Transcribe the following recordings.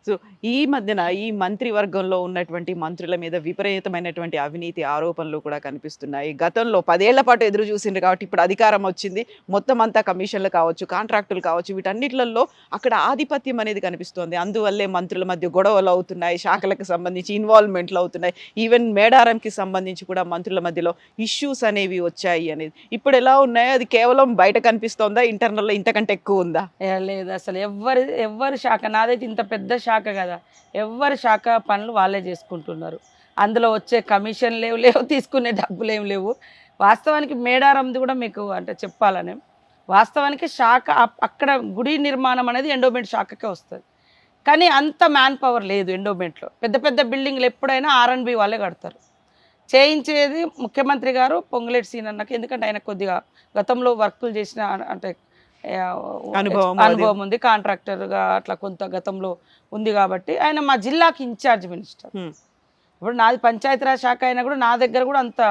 So, ఈ మధ్యన ఈ మంత్రివర్గంలో ఉన్నటువంటి మంత్రుల మీద విపరీతమైనటువంటి అవినీతి ఆరోపణలు కూడా కనిపిస్తున్నాయి. గతంలో 10 ఏళ్ల పాటు ఎదురు చూసిండ్రు కాబట్టి ఇప్పుడు అధికారం వచ్చింది. మొత్తం అంతా కమిషన్‌లు కావచ్చు, కాంట్రాక్టులు కావచ్చు, వీటన్నిట్లల్లో అక్కడ ఆధిపత్యం అనేది కనిపిస్తోంది. అందువల్లే మంత్రుల మధ్య గొడవలు అవుతున్నాయి. శాఖలకు సంబంధించి ఇన్వాల్వ్‌మెంట్‌లు అవుతున్నాయి. ఈవెన్ మేడారంకి సంబంధించి కూడా మంత్రుల మధ్యలో ఇష్యూస్ అనేవి వచ్చాయి అనేది. ఇప్పుడు ఎలా ఉన్నాయి? అది కేవలం బయట కనిపిస్తోందా? ఇంటర్నల్‌లో ఇంతకంటే ఎక్కువ ఉందా? లేదు అసలు ఎవ్వరి శాఖ నాదైతే ఇంత పెద్ద శాఖ కదా, ఎవ్వరి శాఖ పనులు వాళ్ళే చేసుకుంటున్నారు. అందులో వచ్చే కమిషన్లు లేవు, తీసుకునే డబ్బులు ఏం లేవు. వాస్తవానికి మేడారంది కూడా మీకు అంటే చెప్పాలని, వాస్తవానికి శాఖ అక్కడ గుడి నిర్మాణం అనేది ఎండోమెంట్ శాఖకే వస్తుంది. కానీ అంత మ్యాన్ పవర్ లేదు ఎండోమెంట్లో. పెద్ద పెద్ద బిల్డింగ్లు ఎప్పుడైనా ఆర్ఎండ్బి వాళ్ళే కడతారు. చేయించేది ముఖ్యమంత్రి గారు పొంగులేటి సీనన్నకి, ఎందుకంటే ఆయన కొద్దిగా గతంలో వర్కులు చేసిన అంటే అనుభవం ఉంది, కాంట్రాక్టర్గా అట్లా కొంత గతంలో ఉంది కాబట్టి ఆయన మా జిల్లాకి ఇన్ఛార్జ్ మినిస్టర్. ఇప్పుడు నాది పంచాయతీరాజ్ శాఖ అయినా కూడా నా దగ్గర కూడా అంత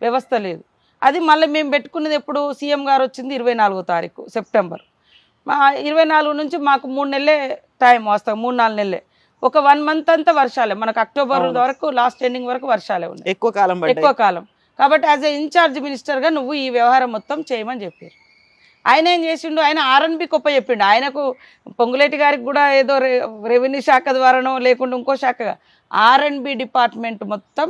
వ్యవస్థ లేదు. అది మళ్ళీ మేము పెట్టుకున్నది ఎప్పుడు సీఎం గారు వచ్చింది 24వ తారీఖు సెప్టెంబర్. మా 24 నుంచి మాకు 3 నెలలే టైం వస్తాం, 3-4 నెలలే. ఒక 1 మంత్ అంతా వర్షాలే, మనకు అక్టోబర్ వరకు లాస్ట్ ఎండింగ్ వరకు వర్షాలే ఉన్నాయి, ఎక్కువ కాలం. కాబట్టి యాజ్ ఏ ఇన్ఛార్జ్ మినిస్టర్గా నువ్వు ఈ వ్యవహారం మొత్తం చేయమని చెప్పారు. ఆయన ఏం చేసిండు, ఆయన ఆర్ఎన్బి గొప్ప చెప్పిండు. ఆయనకు పొంగులేటి గారికి కూడా ఏదో రెవెన్యూ శాఖ ద్వారానో లేకుండా ఇంకో శాఖగా ఆర్ఎన్బి డిపార్ట్మెంట్ మొత్తం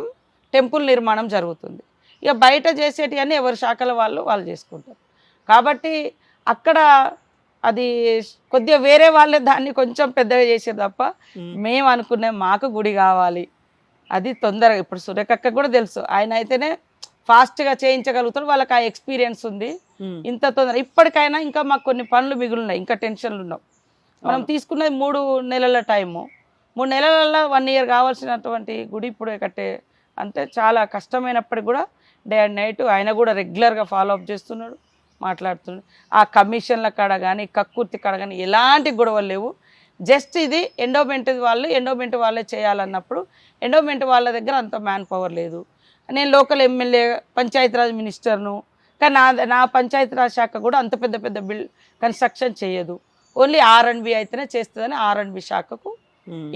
టెంపుల్ నిర్మాణం జరుగుతుంది. ఇక బయట చేసేటివన్నీ ఎవరి శాఖల వాళ్ళు చేసుకుంటారు. కాబట్టి అక్కడ అది కొద్దిగా వేరే వాళ్ళే దాన్ని కొంచెం పెద్దగా చేసేది తప్ప మేము అనుకునే మాకు గుడి కావాలి అది తొందరగా. ఇప్పుడు సురేఖక్క కూడా తెలుసు, ఆయన అయితేనే ఫాస్ట్గా చేయించగలుగుతాడు, వాళ్ళకి ఆ ఎక్స్పీరియన్స్ ఉంది. ఇంత తొందర ఇప్పటికైనా ఇంకా మాకు కొన్ని పనులు మిగులున్నాయి, ఇంకా టెన్షన్లు ఉన్నాం. మనం తీసుకున్నది 3 నెలల టైము, 3 నెలలలో 1 ఇయర్ కావాల్సినటువంటి గుడి ఇప్పుడు కట్టే అంటే చాలా కష్టమైనప్పటికి కూడా డే అండ్ నైట్ ఆయన కూడా రెగ్యులర్గా ఫాలో అప్ చేస్తున్నాడు, మాట్లాడుతున్నాడు. ఆ కమిషన్ల కాడ కానీ కక్కుర్తి కాడ కానీ ఎలాంటి గొడవలు లేవు. జస్ట్ ఇది ఎండోమెంట్ వాళ్ళే చేయాలన్నప్పుడు ఎండోమెంట్ వాళ్ళ దగ్గర అంత మ్యాన్ పవర్ లేదు. నేను లోకల్ ఎమ్మెల్యే పంచాయతీరాజ్ మినిస్టర్ను, కానీ నా పంచాయతీరాజ్ శాఖ కూడా అంత పెద్ద కన్స్ట్రక్షన్ చేయదు. ఓన్లీ ఆర్ఎండ్బి అయితేనే చేస్తుందని ఆర్ఎండ్బి శాఖకు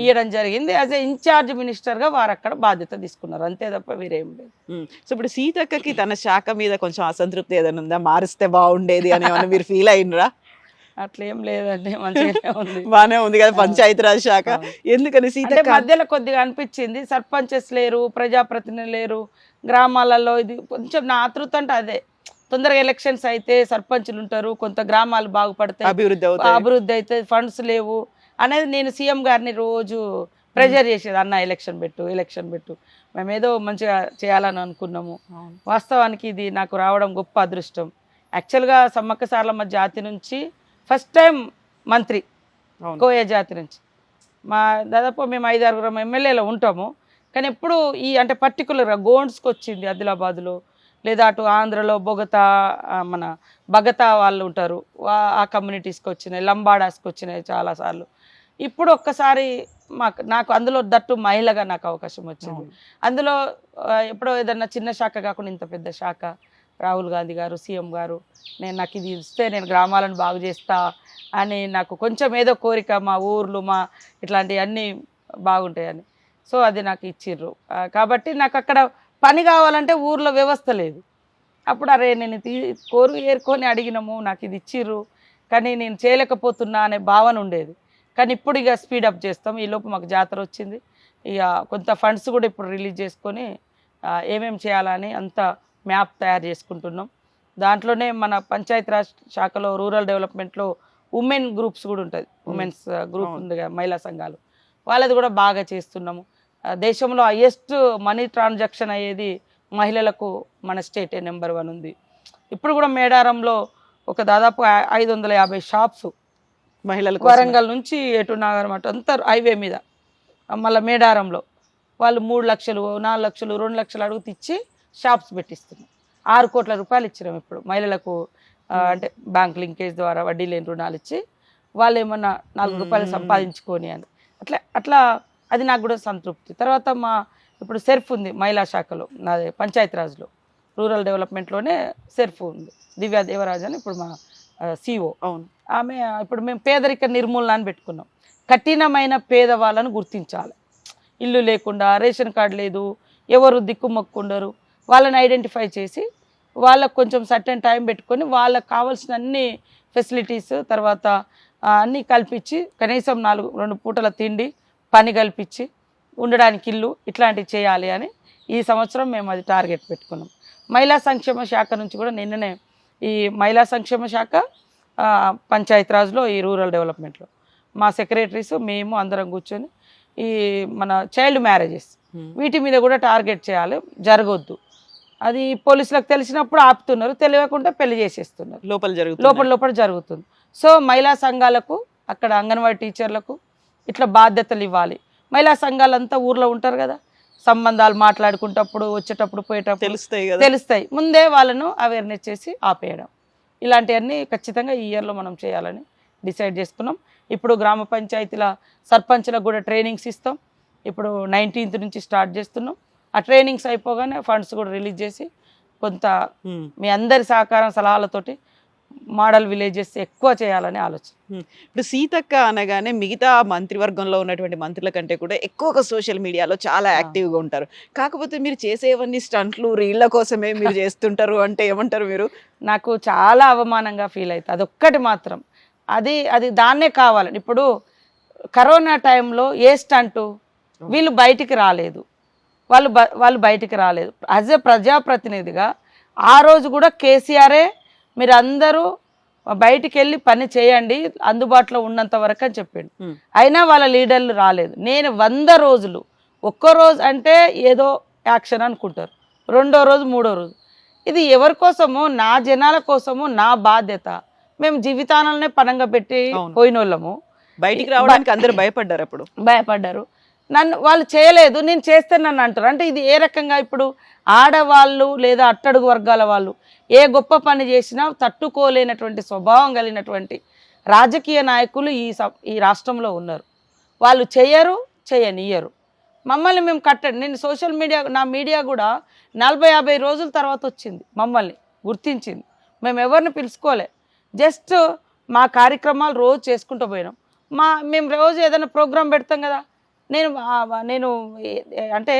ఇవ్వడం జరిగింది. యాజ్ ఏ ఇన్ఛార్జ్ మినిస్టర్గా వారు అక్కడ బాధ్యత తీసుకున్నారు, అంతే తప్ప వేరేం లేదు. సో ఇప్పుడు సీతక్కకి తన శాఖ మీద కొంచెం అసంతృప్తి ఏదైనా ఉందా? మారిస్తే బాగుండేది అని మీరు ఫీల్ అయినరా? అట్లేం లేదండి, మంచిగానే ఉంది, బానే ఉంది కదా పంచాయతీరాజ్ శాఖ. ఎందుకని సీతక్క మధ్యలో కొద్దిగా అనిపించింది, సర్పంచెస్ లేరు, ప్రజాప్రతినిధులు లేరు గ్రామాలలో. ఇది కొంచెం నా ఆతృత అంటే అదే, తొందరగా ఎలక్షన్స్ అయితే సర్పంచులు ఉంటారు, కొంత గ్రామాలు బాగుపడతాయి, అభివృద్ధి అయితే, ఫండ్స్ లేవు అనేది నేను సీఎం గారిని రోజు ప్రెజర్ చేసేది. అన్న ఎలక్షన్ పెట్టు, మేమేదో మంచిగా చేయాలని అనుకున్నాము. వాస్తవానికి ఇది నాకు రావడం గొప్ప అదృష్టం. యాక్చువల్గా సమ్మక్క సారలమ్మ జాతి నుంచి ఫస్ట్ టైం మంత్రి, కోయ జాతి నుంచి. దాదాపు మేము 5-6 ఎమ్మెల్యేలో ఉంటాము, కానీ ఎప్పుడు ఈ అంటే పర్టికులర్గా గోండ్స్కి వచ్చింది ఆదిలాబాద్లో, లేదా అటు ఆంధ్రలో మన బగతా వాళ్ళు ఉంటారు, ఆ కమ్యూనిటీస్కి వచ్చినాయి, లంబాడాస్కి వచ్చినాయి చాలాసార్లు. ఇప్పుడు ఒక్కసారి నాకు అందులో దట్టు మహిళగా నాకు అవకాశం వచ్చింది. అందులో ఎప్పుడో ఏదన్నా చిన్న శాఖ కాకుండా ఇంత పెద్ద శాఖ, రాహుల్ గాంధీ గారు సీఎం గారు నాకు ఇది ఇస్తే నేను గ్రామాలను బాగు చేస్తా అని నాకు కొంచెం ఏదో కోరిక, మా ఊర్లు ఇట్లాంటివన్నీ బాగుంటాయని. సో అది నాకు ఇచ్చిర్రు. కాబట్టి నాకు అక్కడ పని కావాలంటే ఊర్లో వ్యవస్థ లేదు. అప్పుడు అరే నేను ఏరుకొని అడిగినాము, నాకు ఇది ఇచ్చిర్రు కానీ నేను చేయలేకపోతున్నా అనే భావన ఉండేది. కానీ ఇప్పుడు ఇక స్పీడప్ చేస్తాం. ఈలోపు మాకు జాతర వచ్చింది, ఇక కొంత ఫండ్స్ కూడా ఇప్పుడు రిలీజ్ చేసుకొని ఏమేమి చేయాలని అంత మ్యాప్ తయారు చేసుకుంటున్నాం. దాంట్లోనే మన పంచాయతీరాజ్ శాఖలో రూరల్ డెవలప్మెంట్లో ఉమెన్ గ్రూప్స్ కూడా ఉంటుంది, ఉమెన్స్ గ్రూప్ ఉంది కదా, మహిళా సంఘాలు, వాళ్ళది కూడా బాగా చేస్తున్నాము. దేశంలో హైయెస్ట్ మనీ ట్రాన్సాక్షన్ అయ్యేది మహిళలకు మన స్టేటే నెంబర్ 1 ఉంది. ఇప్పుడు కూడా మేడారంలో ఒక దాదాపు 550 షాప్స్ మహిళలకు, వరంగల్ నుంచి ఎటు నాగరమట అంతా హైవే మీద, మళ్ళీ మేడారంలో వాళ్ళు 3 లక్షలు 4 లక్షలు 2 లక్షలు అడుగుతూ ఇచ్చి షాప్స్ పెట్టిస్తున్నాం. 6 కోట్ల రూపాయలు ఇచ్చినాం ఇప్పుడు మహిళలకు. అంటే బ్యాంక్ లింకేజ్ ద్వారా వడ్డీ లేని రుణాలు ఇచ్చి వాళ్ళు ఏమన్నా 4 రూపాయలు సంపాదించుకొని అని అట్లా అది నాకు కూడా సంతృప్తి. తర్వాత ఇప్పుడు సెర్ఫ్ ఉంది మహిళా శాఖలో, నాది పంచాయతీరాజ్లో రూరల్ డెవలప్మెంట్లోనే సెర్ఫ్ ఉంది, దివ్యా దేవరాజ్ అని ఇప్పుడు మా సిఓ. అవును, ఆమె ఇప్పుడు మేము పేదరిక నిర్మూలన అని పెట్టుకున్నాం. కఠినమైన పేదవాళ్ళను గుర్తించాలి. ఇల్లు లేకుండా, రేషన్ కార్డు లేదు, ఎవరు దిక్కుమొక్కుండరు, వాళ్ళని ఐడెంటిఫై చేసి వాళ్ళకు కొంచెం సర్టెన్ టైం పెట్టుకొని వాళ్ళకు కావాల్సిన అన్ని ఫెసిలిటీస్ తర్వాత అన్నీ కల్పించి కనీసం 2 పూటల తిండి, పని కల్పించి ఉండడానికి ఇల్లు ఇట్లాంటివి చేయాలి అని ఈ సంవత్సరం మేము అది టార్గెట్ పెట్టుకున్నాం. మహిళా సంక్షేమ శాఖ నుంచి కూడా నిన్ననే ఈ మహిళా సంక్షేమ శాఖ పంచాయతీరాజ్లో ఈ రూరల్ డెవలప్మెంట్లో మా సెక్రటరీస్ మేము అందరం కూర్చొని ఈ మన చైల్డ్ మ్యారేజెస్ వీటి మీద కూడా టార్గెట్ చేయాలి, జరగొద్దు. అది పోలీసులకు తెలిసినప్పుడు ఆపుతున్నారు, తెలియకుండా పెళ్లి చేసేస్తున్నారు, లోపల జరుగుతుంది. సో మహిళా సంఘాలకు అక్కడ అంగన్వాడీ టీచర్లకు ఇట్లా బాధ్యతలు ఇవ్వాలి. మహిళా సంఘాలంతా ఊర్లో ఉంటారు కదా, సంబంధాలు మాట్లాడుకుంటప్పుడు వచ్చేటప్పుడు పోయేటప్పుడు తెలుస్తాయి, ముందే వాళ్ళను అవేర్నెస్ చేసి ఆపేయడం. ఇలాంటివన్నీ ఖచ్చితంగా ఈ ఇయర్లో మనం చేయాలని డిసైడ్ చేసుకున్నాం. ఇప్పుడు గ్రామ పంచాయతీల సర్పంచ్లకు కూడా ట్రైనింగ్స్ ఇస్తాం. ఇప్పుడు 19th నుంచి స్టార్ట్ చేస్తున్నాం. ఆ ట్రైనింగ్స్ అయిపోగానే ఫండ్స్ కూడా రిలీజ్ చేసి కొంత మీ అందరి సహకారం సలహాలతోటి మోడల్ విలేజెస్ ఎక్కువ చేయాలని ఆలోచన. ఇప్పుడు సీతక్క అనగానే మిగతా మంత్రివర్గంలో ఉన్నటువంటి మంత్రుల కంటే కూడా ఎక్కువగా సోషల్ మీడియాలో చాలా యాక్టివ్గా ఉంటారు. కాకపోతే మీరు చేసేవన్నీ స్టంట్లు రీళ్ళ కోసమే మీరు చేస్తుంటారు అంటే ఏమంటారు మీరు? నాకు చాలా అవమానంగా ఫీల్ అవుతుంది. అదొక్కటి మాత్రం అది దాన్నే కావాలని. ఇప్పుడు కరోనా టైంలో ఏ స్టంటు వీళ్ళు బయటికి రాలేదు, వాళ్ళు బయటికి రాలేదు. యాజ్ ఏ ప్రజాప్రతినిధిగా ఆ రోజు కూడా కేసీఆరే మీరు అందరూ బయటికి వెళ్ళి పని చేయండి అందుబాటులో ఉన్నంత వరకు అని చెప్పిండు. అయినా వాళ్ళ లీడర్లు రాలేదు. నేను 100 రోజులు, ఒక్కో రోజు అంటే ఏదో యాక్షన్ అనుకుంటారు, 2వ రోజు 3వ రోజు. ఇది ఎవరి కోసమో, నా జనాల కోసమో, నా బాధ్యత. మేము జీవితాలనే పనంగా పెట్టి పోయిన వాళ్ళము, బయటికి రావడానికి అందరూ భయపడ్డారు. నన్ను వాళ్ళు చేయలేదు, నేను చేస్తే నన్ను అంటారు. అంటే ఇది ఏ రకంగా? ఇప్పుడు ఆడవాళ్ళు లేదా అట్టడుగు వర్గాల వాళ్ళు ఏ గొప్ప పని చేసినా తట్టుకోలేనటువంటి స్వభావం కలిగినటువంటి రాజకీయ నాయకులు ఈ రాష్ట్రంలో ఉన్నారు. వాళ్ళు చేయనియ్యరు. మమ్మల్ని మేము కట్టండి. నేను సోషల్ మీడియా, నా మీడియా కూడా 40-50 రోజుల తర్వాత వచ్చింది, మమ్మల్ని గుర్తించింది. మేము ఎవరిని పిలుచుకోలే, జస్ట్ మా కార్యక్రమాలు రోజు చేసుకుంటూ పోయినాం. మేము రోజు ఏదైనా ప్రోగ్రాం పెడతాం కదా, నేను అంటే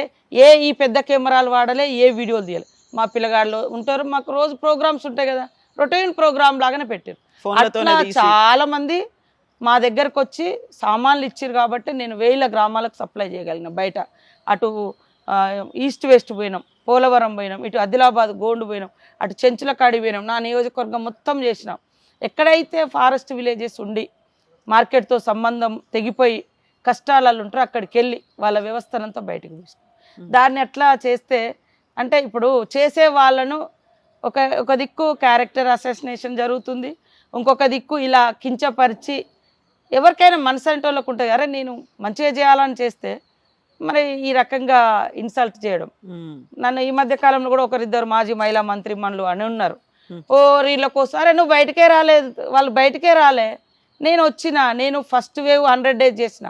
ఈ పెద్ద కెమెరాలు వాడలే, ఏ వీడియోలు తీయాలి. మా పిల్లగాళ్ళు ఉంటారు, మాకు రోజు ప్రోగ్రామ్స్ ఉంటాయి కదా, రొటీన్ ప్రోగ్రామ్ లాగానే పెట్టారు. అట్లా చాలా మంది మా దగ్గరకు వచ్చి సామాన్లు ఇచ్చారు కాబట్టి నేను 1000 గ్రామాలకు సప్లై చేయగలిగిన. బయట అటు ఈస్ట్ వెస్ట్ పోయినాం, పోలవరం పోయినాం, ఇటు ఆదిలాబాద్ గోండు పోయినాం, అటు చెంచులకాడి పోయినాం. నా నియోజకవర్గం మొత్తం చేసినాం. ఎక్కడైతే ఫారెస్ట్ విలేజెస్ ఉండి మార్కెట్తో సంబంధం తెగిపోయి కష్టాలలో ఉంటారో అక్కడికి వెళ్ళి వాళ్ళ వ్యవస్థనంతా బయటకు తీసుకో. దాన్ని ఎట్లా చేస్తే అంటే ఇప్పుడు చేసే వాళ్ళను ఒక దిక్కు క్యారెక్టర్ అసాసినేషన్ జరుగుతుంది, ఇంకొక దిక్కు ఇలా కించపరిచి ఎవరికైనా మనసు అంటే వాళ్ళకు ఉంటుంది, అరే నేను మంచిగా చేయాలని చేస్తే మరి ఈ రకంగా ఇన్సల్ట్ చేయడం. నన్ను ఈ మధ్య కాలంలో కూడా 1-2 మాజీ మహిళా మంత్రి మనులు అని ఉన్నారు. వీళ్ళ కోసం అరే నువ్వు బయటకే రాలేదు, వాళ్ళు బయటకే రాలే. నేను ఫస్ట్ వేవ్ 100 days చేసిన,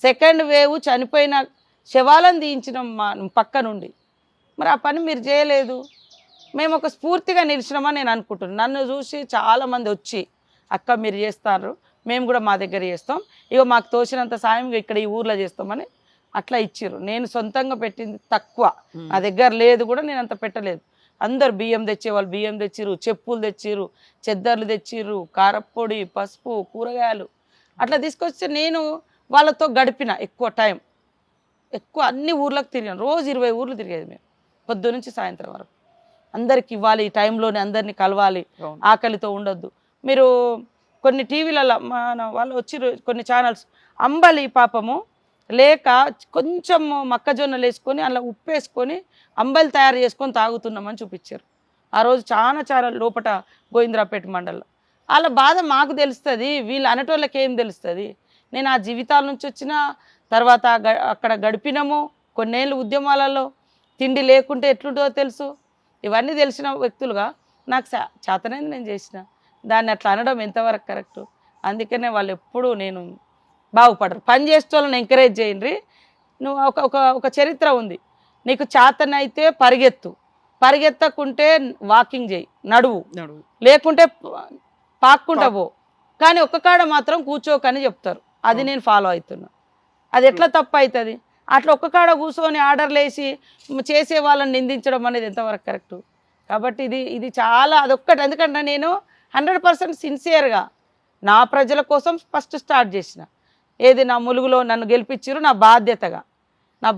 సెకండ్ వేవ్ చనిపోయిన శవాలను తీయించినాం మా పక్క నుండి. మరి ఆ పని మీరు చేయలేదు. మేము ఒక స్ఫూర్తిగా నిలిచినామని నేను అనుకుంటున్నాను. నన్ను చూసి చాలామంది వచ్చి అక్క మీరు చేస్తారు, మేము కూడా మా దగ్గర చేస్తాం, ఇక మాకు తోచినంత సాయం ఇక్కడ ఈ ఊర్లో చేస్తామని అట్లా ఇచ్చిర్రు. నేను సొంతంగా పెట్టింది తక్కువ, నా దగ్గర లేదు కూడా, నేను అంత పెట్టలేదు. అందరు బియ్యం తెచ్చేవాళ్ళు బియ్యం తెచ్చిర్రు, చెప్పులు తెచ్చిర్రు, చెద్దర్లు తెచ్చిర్రు, కారప్పొడి, పసుపు, కూరగాయలు అట్లా తీసుకొచ్చి నేను వాళ్ళతో గడిపిన ఎక్కువ టైం. అన్ని ఊర్లకు తిరిగాను, రోజు 20 ఊర్లు తిరిగేది మేము, పొద్దు నుంచి సాయంత్రం వరకు. అందరికి ఇవ్వాలి, ఈ టైంలోనే అందరినీ కలవాలి, ఆకలితో ఉండొద్దు. మీరు కొన్ని టీవీలలో మన వాళ్ళు వచ్చి కొన్ని ఛానల్స్ అంబలి పాపము లేక కొంచెం మొక్కజొన్నలు వేసుకొని అలా ఉప్పు వేసుకొని అంబలి తయారు చేసుకొని తాగుతున్నామని చూపించారు. ఆ రోజు చాలా లోపట గోవిందరాపేట మండలం. వాళ్ళ బాధ మాకు తెలుస్తుంది, వీళ్ళు అనేటోళ్ళకి ఏం తెలుస్తుంది. నేను ఆ జీవితాల నుంచి వచ్చిన తర్వాత అక్కడ గడిపినాము కొన్నేళ్ళు ఉద్యమాలలో, తిండి లేకుంటే ఎట్లుంటుందో తెలుసు. ఇవన్నీ తెలిసిన వ్యక్తులుగా నాకు చేతనైంది నేను చేసిన దాన్ని అట్లా అనడం ఎంతవరకు కరెక్టు? అందుకనే వాళ్ళు ఎప్పుడూ నేను బాగుపడరు. పని చేసే వాళ్ళని ఎంకరేజ్ చేయండి. నువ్వు ఒక చరిత్ర ఉంది, నీకు చేతనైతే పరిగెత్తకుంటే వాకింగ్ చేయి, నడువు, లేకుంటే పాక్కుంటా పో, కానీ ఒక్క కాడ మాత్రం కూర్చోకని చెప్తారు. అది నేను ఫాలో అవుతున్నా. అది ఎట్లా తప్పు అవుతుంది? అట్లా ఒక్క కాడ కూర్చొని ఆర్డర్లు వేసి చేసే వాళ్ళని నిందించడం అనేది ఎంతవరకు కరెక్టు? కాబట్టి ఇది చాలా అదొక్కటి. ఎందుకంటే నేను 100% సిన్సియర్గా నా ప్రజల కోసం ఫస్ట్ స్టార్ట్ చేసిన. ఏది నా ములుగులో నన్ను గెలిపించారు, నా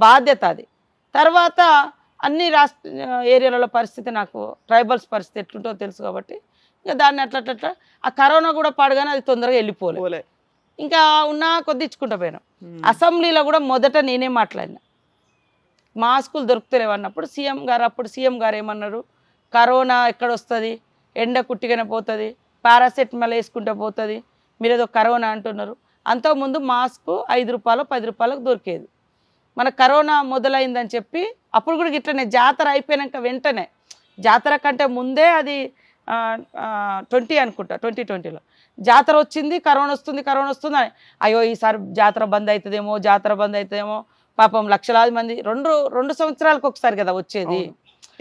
బాధ్యత అది. తర్వాత అన్ని ఏరియాలలో పరిస్థితి, నాకు ట్రైబల్స్ పరిస్థితి ఎట్లుంటో తెలుసు కాబట్టి ఇక దాన్ని అట్లా ఆ కరోనా కూడా పడగానే అది తొందరగా వెళ్ళిపోలే. ఇంకా ఉన్నా కొద్ది ఇచ్చుకుంటూ పోయినాం. అసెంబ్లీలో కూడా మొదట నేనే మాట్లాడినా, మాస్కులు దొరుకుతలేవు అన్నప్పుడు సీఎం గారు ఏమన్నారు, కరోనా ఎక్కడ వస్తుంది, ఎండ కుట్టిగానే పోతుంది, పారాసెటమాల్ వేసుకుంటే పోతుంది, మీరు ఏదో కరోనా అంటున్నారు. అంతకుముందు మాస్కు 5 రూపాయలు 10 రూపాయలకు దొరికేది. మన కరోనా మొదలైందని చెప్పి అప్పుడు కూడా ఇట్లనే జాతర అయిపోయాక వెంటనే, జాతర కంటే ముందే అది 20 అనుకుంటా, 2020లో జాతర వచ్చింది, కరోనా వస్తుంది అని, అయ్యో ఈసారి జాతర బంద్ అవుతుందేమో పాపం లక్షలాది మంది, రెండు సంవత్సరాలకు ఒకసారి కదా వచ్చేది,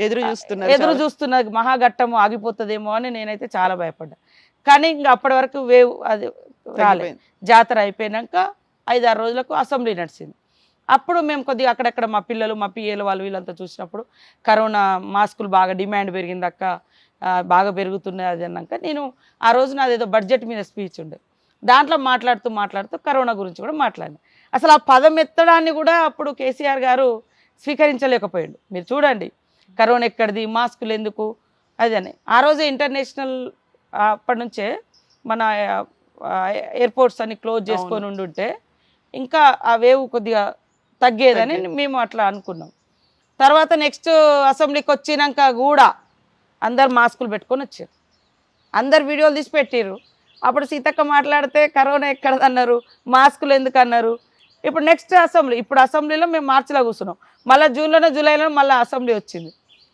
ఎదురు చూస్తున్నారు మహాఘట్టము ఆగిపోతుందేమో అని నేనైతే చాలా భయపడ్డా. కానీ ఇంకా అప్పటి వరకు వేవ్ అది రాలేదు. జాతర అయిపోయాక 5-6 రోజులకు అసెంబ్లీ నడిచింది. అప్పుడు మేము కొద్దిగా అక్కడక్కడ మా పిల్లలు, మా పిఏలు వాళ్ళు వీళ్ళంతా చూసినప్పుడు కరోనా మాస్కులు బాగా డిమాండ్ పెరిగింది అక్క, బాగా పెరుగుతున్నాయి అది అన్నాక నేను ఆ రోజు నాదేదో బడ్జెట్ మీద స్పీచ్ ఉండే, దాంట్లో మాట్లాడుతూ కరోనా గురించి కూడా మాట్లాడినా. అసలు ఆ పదం ఎత్తడాన్ని కూడా అప్పుడు కేసీఆర్ గారు స్వీకరించలేకపోయాడు. మీరు చూడండి, కరోనా ఎక్కడిది, మాస్కులు ఎందుకు అది అని. ఆ రోజే ఇంటర్నేషనల్ అప్పటి నుంచే మన ఎయిర్పోర్ట్స్ అన్ని క్లోజ్ చేసుకొని ఉండుంటే ఇంకా ఆ వేవ్ కొద్దిగా తగ్గేదని మేము అట్లా అనుకున్నాం. తర్వాత నెక్స్ట్ అసెంబ్లీకి వచ్చినాక కూడా అందరు మాస్కులు పెట్టుకొని వచ్చారు, అందరు వీడియోలు తీసి పెట్టారు. అప్పుడు సీతక్క మాట్లాడితే కరోనా ఎక్కడదన్నారు, మాస్కులు ఎందుకు అన్నారు. ఇప్పుడు నెక్స్ట్ అసెంబ్లీలో మేము మార్చిలో కూర్చున్నాం, మళ్ళీ జూలైలో మళ్ళీ అసెంబ్లీ వచ్చింది.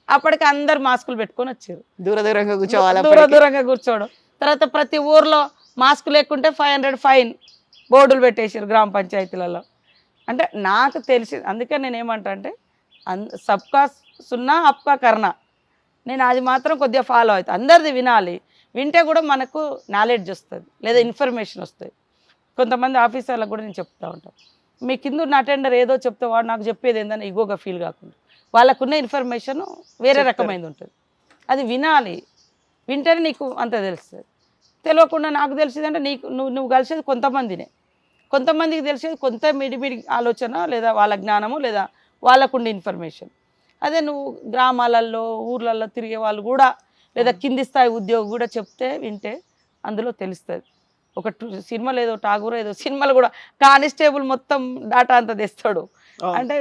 అప్పటికి అందరు మాస్కులు పెట్టుకొని వచ్చారు, దూరంగా కూర్చోవడం. తర్వాత ప్రతి ఊర్లో మాస్క్ లేకుంటే 500 ఫైన్ బోర్డులు పెట్టేసారు గ్రామ పంచాయతీలలో. అంటే నాకు తెలిసి, అందుకే నేను ఏమంటా అంటే సబ్కా సున్నా అప్కా కర్నా, నేను అది మాత్రం కొద్దిగా ఫాలో అవుతాను. అందరిది వినాలి, వింటే కూడా మనకు నాలెడ్జ్ వస్తుంది, లేదా ఇన్ఫర్మేషన్ వస్తుంది. కొంతమంది ఆఫీసర్లకు కూడా నేను చెప్తూ ఉంటాను, మీ కింద ఉన్న అటెండర్ ఏదో చెప్తే వాడు నాకు చెప్పేది ఏందని ఇగోగా ఫీల్ కాకుండా, వాళ్ళకున్న ఇన్ఫర్మేషన్ వేరే రకమైనది ఉంటుంది, అది వినాలి. వింటేనే నీకు అంత తెలుస్తుంది. తెలియకుండా నాకు తెలిసిందంటే నువ్వు కలిసేది కొంతమందికి తెలిసేది కొంత మిడిమిడి ఆలోచన, లేదా వాళ్ళ జ్ఞానము, లేదా వాళ్ళకుండే ఇన్ఫర్మేషన్. అదే నువ్వు గ్రామాలలో ఊర్లలో తిరిగే వాళ్ళు కూడా, లేదా కింది స్థాయి ఉద్యోగి కూడా చెప్తే వింటే అందులో తెలుస్తుంది. ఒక సినిమాలో ఏదో ఠాగూర్ ఏదో సినిమాలో కూడా కానిస్టేబుల్ మొత్తం డాటా అంతా తెస్తాడు. అంటే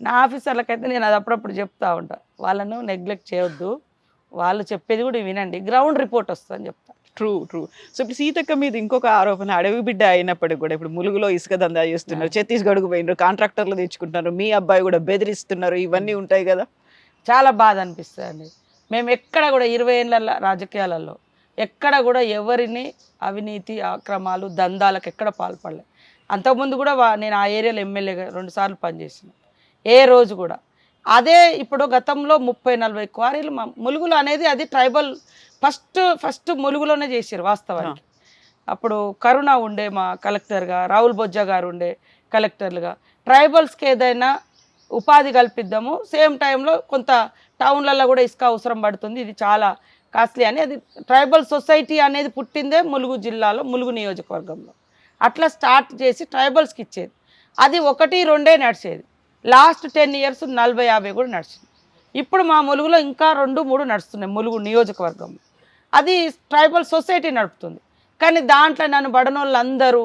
నా ఆఫీసర్లకైతే నేను అది అప్పుడప్పుడు చెప్తా ఉంటా, వాళ్ళను నెగ్లెక్ట్ చేయొద్దు, వాళ్ళు చెప్పేది కూడా వినండి, గ్రౌండ్ రిపోర్ట్ వస్తుందని చెప్తా. ట్రూ. సో ఇప్పుడు సీతక్క మీద ఇంకొక ఆరోపణ, అడవి బిడ్డ అయినప్పటికి కూడా ఇప్పుడు ములుగులో ఇసుక దందా చేస్తున్నారు, ఛత్తీస్గఢ్కు పోయినారు, కాంట్రాక్టర్లు తెచ్చుకుంటున్నారు, మీ అబ్బాయి కూడా బెదిరిస్తున్నారు, ఇవన్నీ ఉంటాయి కదా. చాలా బాధ అనిపిస్తుంది అండి. మేము ఎక్కడ కూడా 20 ఏళ్ళ రాజకీయాలలో ఎక్కడ కూడా ఎవరిని అవినీతి అక్రమాలు దందాలకు ఎక్కడ పాల్పడలేదు. అంతకుముందు కూడా నేను ఆ ఏరియాలో ఎమ్మెల్యేగా 2 సార్లు పనిచేసిన, ఏ రోజు కూడా. అదే ఇప్పుడు గతంలో 30-40 క్వారీలు ములుగులు అనేది, అది ట్రైబల్ ఫస్ట్ ములుగులోనే చేశారు వాస్తవానికి. అప్పుడు కరుణ ఉండే మా కలెక్టర్గా, రాహుల్ బొజ్జా గారు ఉండే కలెక్టర్లుగా. ట్రైబల్స్కి ఏదైనా ఉపాధి కల్పిద్దాము, సేమ్ టైంలో కొంత టౌన్లలో కూడా ఇసుక అవసరం పడుతుంది, ఇది చాలా కాస్ట్లీ అని, అది ట్రైబల్ సొసైటీ అనేది పుట్టిందే ములుగు జిల్లాలో, ములుగు నియోజకవర్గంలో. అట్లా స్టార్ట్ చేసి ట్రైబల్స్కి ఇచ్చేది. అది 1-2 నడిచేది. లాస్ట్ 10 ఇయర్స్ 40-50 కూడా నడిచింది. ఇప్పుడు మా ములుగులో ఇంకా 2-3 నడుస్తున్నాయి ములుగు నియోజకవర్గంలో. అది ట్రైబల్ సొసైటీ నడుపుతుంది. కానీ దాంట్లో నన్ను బడనోళ్ళందరూ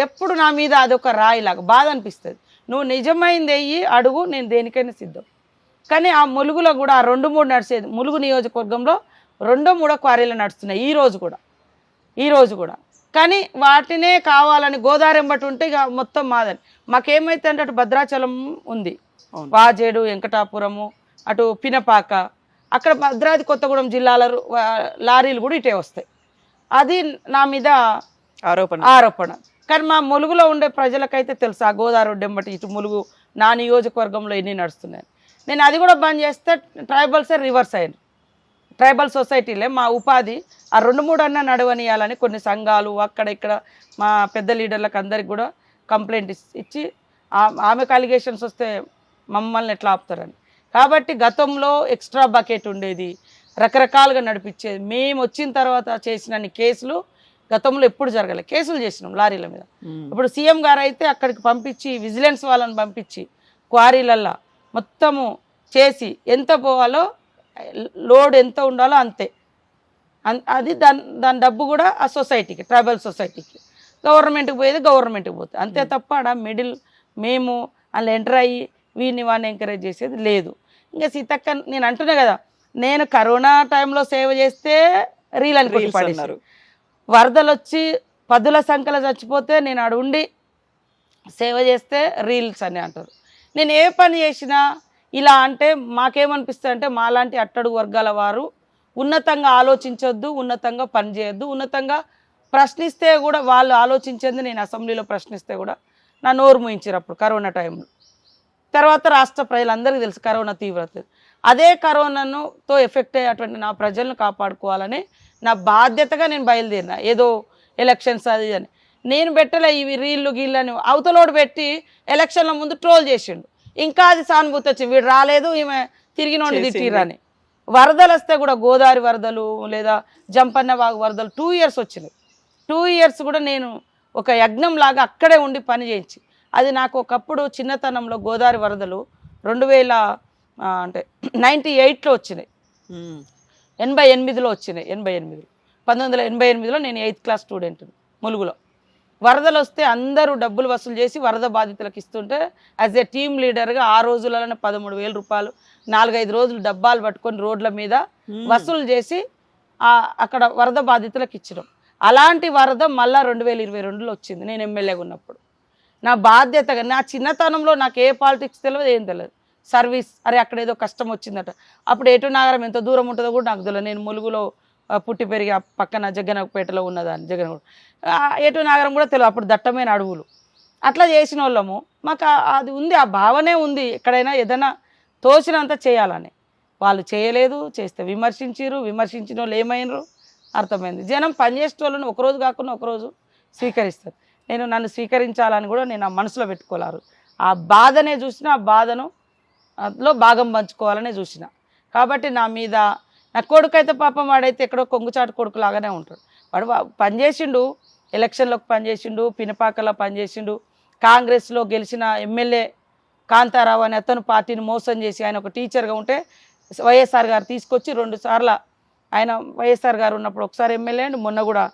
ఎప్పుడు నా మీద అదొక రాయిలాగా బాధ అనిపిస్తుంది. నువ్వు నిజమైంది అయ్యి అడుగు, నేను దేనికైనా సిద్ధం. కానీ ఆ ములుగులో కూడా ఆ 2-3 నడిచేది, ములుగు నియోజకవర్గంలో 2-3 క్వారీలు నడుస్తున్నాయి ఈ రోజు కూడా. కానీ వాటినే కావాలని గోదావరి ఎంబటి ఉంటే ఇక మొత్తం మాదని. మాకేమైతే అంటే అటు భద్రాచలం ఉంది, వాజేడు, వెంకటాపురము, అటు పినపాక, అక్కడ భద్రాద్రి కొత్తగూడెం జిల్లాల లారీలు కూడా ఇటే వస్తాయి. అది నా మీద ఆరోపణ. కానీ మా ములుగులో ఉండే ప్రజలకైతే తెలుసు, ఆ గోదావరి ఒడ్డెంబటి ఇటు ములుగు నా నియోజకవర్గంలో ఎన్ని నడుస్తున్నాయి. నేను అది కూడా బంద్ చేస్తే ట్రైబల్సే రివర్స్ అయ్యాను. ట్రైబల్ సొసైటీలే మా ఉపాధి ఆ 2-3 అన్న నడవనియాలని కొన్ని సంఘాలు అక్కడ ఇక్కడ మా పెద్ద లీడర్లకు అందరికి కూడా కంప్లైంట్ ఇచ్చి ఆమెకు అలిగేషన్స్ వస్తే మమ్మల్ని ఎట్లా ఆపుతారని. కాబట్టి గతంలో ఎక్స్ట్రా బకెట్ ఉండేది, రకరకాలుగా నడిపించేది. మేము వచ్చిన తర్వాత చేసిన కేసులు గతంలో ఎప్పుడు జరగలేదు. కేసులు చేసినాం లారీల మీద. ఇప్పుడు సీఎం గారు అయితే అక్కడికి పంపించి విజిలెన్స్ వాళ్ళని పంపించి క్వారీలల్లో మొత్తము చేసి ఎంత పోవాలో లోడ్ ఎంత ఉండాలో అంతే, అది దాని డబ్బు కూడా ఆ సొసైటీకి, ట్రైబల్ సొసైటీకి, గవర్నమెంట్కి పోయేది గవర్నమెంట్కి పోతుంది అంతే తప్ప ఆడ మిడిల్ మేము అందులో ఎంటర్ అయ్యి వీడిని వాడిని ఎంకరేజ్ చేసేది లేదు. ఇంకా సీతక్క నేను అంటున్నా కదా, నేను కరోనా టైంలో సేవ చేస్తే రీల్ అని పడేసారు, వరదలు వచ్చి 10ల సంఖ్యలో చచ్చిపోతే నేను ఆడ ఉండి సేవ చేస్తే రీల్స్ అని అంటారు. నేను ఏ పని చేసినా ఇలా అంటే మాకేమనిపిస్తుంది అంటే మాలాంటి అట్టడుగు వర్గాల వారు ఉన్నతంగా ఆలోచించొద్దు, ఉన్నతంగా పనిచేయొద్దు, ఉన్నతంగా ప్రశ్నిస్తే కూడా వాళ్ళు ఆలోచించేది. నేను అసెంబ్లీలో ప్రశ్నిస్తే కూడా నా నోరు మూయించారు అప్పుడు కరోనా టైంలో. తర్వాత రాష్ట్ర ప్రజలందరికీ తెలుసు కరోనా తీవ్రత. అదే కరోనాతో ఎఫెక్ట్ అయ్యేటువంటి నా ప్రజలను కాపాడుకోవాలని నా బాధ్యతగా నేను బయలుదేరిన. ఏదో ఎలక్షన్స్ అది అని నేను పెట్టలే, ఇవి రీళ్ళు గీళ్ళని అవతలోడు పెట్టి ఎలక్షన్ల ముందు ట్రోల్ చేసిండు. ఇంకా అది సానుభూతి వచ్చింది, వీడు రాలేదు ఈమె తిరిగి నోడి తిట్టిరని. వరదలు వస్తే కూడా గోదావరి వరదలు లేదా జంపన్న వాగు వరదలు 2 years వచ్చినాయి. 2 years కూడా నేను ఒక యజ్ఞం లాగా అక్కడే ఉండి పని చేయించి, అది నాకు ఒకప్పుడు చిన్నతనంలో గోదావరి వరదలు 1998లో వచ్చినాయి, 88లో వచ్చినాయి. 1988లో నేను 8th class స్టూడెంట్ ములుగులో. వరదలు వస్తే అందరూ డబ్బులు వసూలు చేసి వరద బాధితులకు ఇస్తుంటే యాజ్ ఏ టీమ్ లీడర్గా ఆ రోజులలోనే 13,000 రూపాయలు 4-5 రోజులు డబ్బాలు పట్టుకొని రోడ్ల మీద వసూలు చేసి అక్కడ వరద బాధితులకు ఇచ్చడం. అలాంటి వరద మళ్ళీ 2022లో వచ్చింది నేను ఎమ్మెల్యేగా ఉన్నప్పుడు. నా బాధ్యతగా నా చిన్నతనంలో నాకు ఏ పాలిటిక్స్ తెలియదు, ఏం తెలియదు. సర్వీస్, అరే అక్కడ ఏదో కష్టం వచ్చిందట, అప్పుడు ఎటు నాగరం ఎంత దూరం ఉంటుందో కూడా నాకు తెలియదు. నేను ములుగులో పుట్టి పెరిగి పక్కన జగన్నపేటలో ఉన్నదాన్ని, జగన్ ఎటు నాగరం కూడా తెలియదు, అప్పుడు దట్టమైన అడవులు. అట్లా చేసిన వాళ్ళము మాకు అది ఉంది, ఆ భావనే ఉంది, ఎక్కడైనా ఏదైనా తోచినంత చేయాలని. వాళ్ళు చేయలేదు, చేస్తే విమర్శించిన వాళ్ళు ఏమైనరు అర్థమైంది. జనం పనిచేసే వాళ్ళని ఒకరోజు కాకుండా ఒకరోజు స్వీకరిస్తారు. నన్ను స్వీకరించాలని కూడా నేను ఆ మనసులో పెట్టుకోలేరు. ఆ బాధనే చూసిన, ఆ బాధను అందులో భాగం పంచుకోవాలనే చూసిన. కాబట్టి నా మీద నా కొడుకు అయితే పాపం వాడైతే ఎక్కడో కొంగుచాటు కొడుకు లాగానే ఉంటాడు. వాడు పనిచేసిండు, ఎలక్షన్లోకి పనిచేసిండు, పినపాకలో పనిచేసిండు, కాంగ్రెస్లో గెలిచిన ఎమ్మెల్యే కాంతారావు అని అతను పార్టీని మోసం చేసి ఆయన ఒక టీచర్గా ఉంటే వైఎస్ఆర్ గారు తీసుకొచ్చి 2 సార్లు ఆయన వైఎస్ఆర్ గారు ఉన్నప్పుడు ఒకసారి ఎమ్మెల్యే అండి, మొన్న కూడా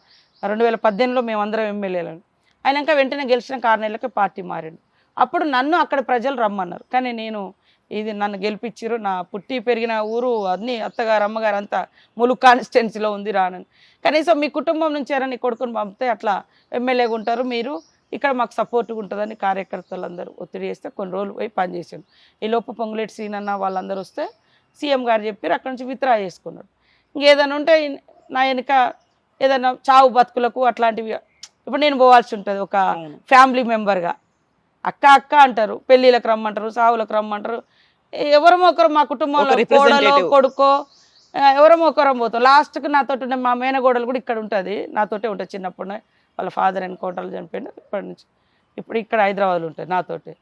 2018లో మేమందరం ఎమ్మెల్యేలను. ఆయనక వెంటనే గెలిచిన 6 నెలలకే పార్టీ మారిండు. అప్పుడు నన్ను అక్కడ ప్రజలు రమ్మన్నారు, కానీ నేను ఇది నన్ను గెలిపించారు, నా పుట్టి పెరిగిన ఊరు అన్నీ అత్తగారు అమ్మగారు అంతా ములుగు కాన్స్టిట్యున్సీలో ఉంది రానని. కనీసం మీ కుటుంబం నుంచి ఎవరైనా నీ కొడుకుని పంపితే అట్లా ఎమ్మెల్యేగా ఉంటారు మీరు, ఇక్కడ మాకు సపోర్ట్గా ఉంటుందని కార్యకర్తలందరూ ఒత్తిడి చేస్తే కొన్ని రోజులు పోయి పనిచేసాడు. ఈలోపు పొంగులేటి సీనన్న వాళ్ళందరూ వస్తే సీఎం గారు చెప్పారు, అక్కడి నుంచి విత్డ్రా చేసుకున్నాడు. ఇంకేదైనా ఉంటే నా వెనుక ఏదైనా చావు బతుకులకు అట్లాంటివి ఇప్పుడు నేను పోవాల్సి ఉంటుంది ఒక ఫ్యామిలీ మెంబర్గా. అక్క అంటారు, పెళ్ళిళ్ళకి రమ్మంటారు, సావులకు రమ్మంటారు, ఎవరమో ఒకరు మా కుటుంబంలో కోడలో కొడుకో ఎవరమో ఒకరం పోతాం. లాస్ట్కి నాతోటి ఉండే మా మేనగోడలు కూడా ఇక్కడ ఉంటుంది, నాతోటే ఉంటుంది. చిన్నప్పుడు వాళ్ళ ఫాదర్ ఎన్కౌంటర్లు చనిపోయింది, ఇప్పటి నుంచి ఇప్పుడు ఇక్కడ హైదరాబాద్లో ఉంటుంది నాతోటి.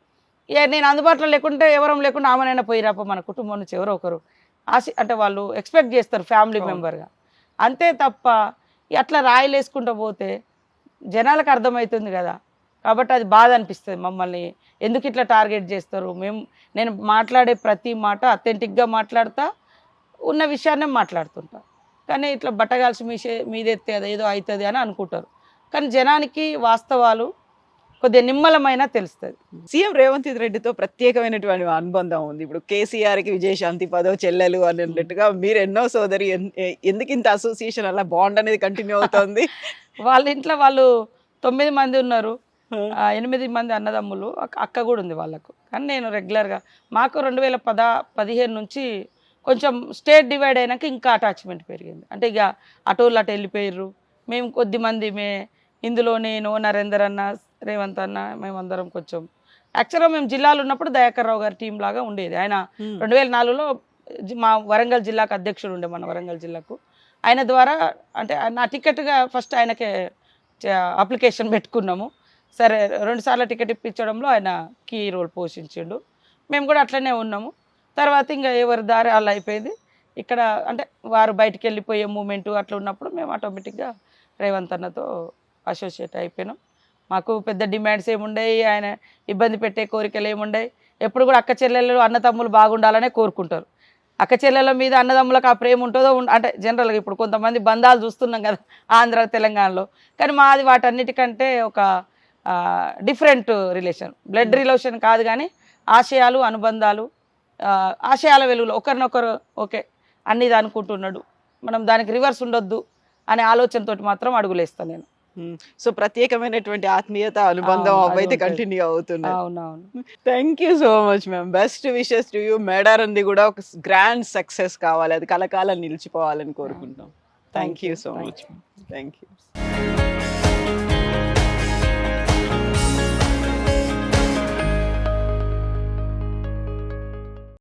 నేను అందుబాటులో లేకుంటే ఎవరం లేకుండా ఆమెనైనా పోయిరాపో మన కుటుంబం నుంచి ఎవరో ఒకరు అంటే వాళ్ళు ఎక్స్పెక్ట్ చేస్తారు ఫ్యామిలీ మెంబర్గా, అంతే తప్ప అట్లా రాయిలేసుకుంటూ పోతే జనాలకు అర్థమవుతుంది కదా. కాబట్టి అది బాధ అనిపిస్తుంది, మమ్మల్ని ఎందుకు ఇట్లా టార్గెట్ చేస్తారు. నేను మాట్లాడే ప్రతి మాట అథెంటిక్గా మాట్లాడతా, ఉన్న విషయాన్నే మాట్లాడుతుంటా. కానీ ఇట్లా బట్టగాల్సి మీదెత్తే అది ఏదో అవుతుంది అని అనుకుంటారు, కానీ జనానికి వాస్తవాలు కొద్దిగా నిమ్మలమైనా తెలుస్తుంది. సీఎం రేవంత్ రెడ్డితో ప్రత్యేకమైనటువంటి అనుబంధం ఉంది. ఇప్పుడు కేసీఆర్కి విజయశాంతి పదో చెల్లెలు అని అన్నట్టుగా మీరు ఎన్నో సోదరి, ఎందుకు ఇంత అసోసియేషన్ అలా బాండ్ అనేది కంటిన్యూ అవుతుంది? వాళ్ళ ఇంట్లో వాళ్ళు 9 మంది ఉన్నారు, 8 మంది అన్నదమ్ములు, అక్క కూడా ఉంది వాళ్ళకు. కానీ నేను రెగ్యులర్గా మాకు 2015 నుంచి కొంచెం స్టేట్ డివైడ్ అయినాక ఇంకా అటాచ్మెంట్ పెరిగింది. అంటే ఇక అటోళ్ళు అటు వెళ్ళిపోయారు, మేము కొద్దిమంది ఇందులో నేను నరేందర్ అన్న రేవంత్ అన్న మేమందరం కొంచెం యాక్చువల్గా మేము జిల్లాలో ఉన్నప్పుడు దయాకర్ రావు గారి టీం లాగా ఉండేది. ఆయన 2004లో మా వరంగల్ జిల్లాకు అధ్యక్షుడు ఉండే, మన వరంగల్ జిల్లాకు ఆయన ద్వారా అంటే నా టికెట్గా ఫస్ట్ ఆయనకే అప్లికేషన్ పెట్టుకున్నాము. సరే 2 సార్లు టికెట్ ఇప్పించడంలో ఆయన కీ రోల్ పోషించిండు. మేము కూడా అట్లనే ఉన్నాము. తర్వాత ఇంకా ఎవరి దారి అలా అయిపోయింది. ఇక్కడ అంటే వారు బయటికి వెళ్ళిపోయే మూమెంట్ అట్లా ఉన్నప్పుడు మేము ఆటోమేటిక్గా రేవంత్ అన్నతో అసోసియేట్ అయిపోయినాం. మాకు పెద్ద డిమాండ్స్ ఏముండయి, ఆయన ఇబ్బంది పెట్టే కోరికలు ఏముండయి. ఎప్పుడు కూడా అక్క చెల్లెళ్ళు అన్నతమ్ములు బాగుండాలనే కోరుకుంటారు. అక్క చెల్లెల మీద అన్నదమ్ములకు ఆ ప్రేమ ఉంటుందో అంటే జనరల్గా ఇప్పుడు కొంతమంది బంధాలు చూస్తున్నాం కదా ఆంధ్ర తెలంగాణలో. కానీ మాది వాటన్నిటికంటే ఒక డిఫరెంట్ రిలేషన్, బ్లడ్ రిలేషన్ కాదు కానీ ఆశయాలు అనుబంధాలు, ఆశయాల వెలుగులో ఒకరినొకరు ఓకే అన్ని అనుకుంటున్నాడు, మనం దానికి రివర్స్ ఉండొద్దు అనే ఆలోచనతోటి మాత్రం అడుగులేస్తాను నేను. సో ప్రత్యేకమైనటువంటి ఆత్మీయత అనుబంధం అవైతే కంటిన్యూ అవుతుంది. అవునవును. Thank you so much ma'am. Best wishes to you. మేడారంది కూడా ఒక గ్రాండ్ సక్సెస్ కావాలి, అది కలకాలం నిలిచిపోవాలని కోరుకుంటాం. Thank you so much. Thank you.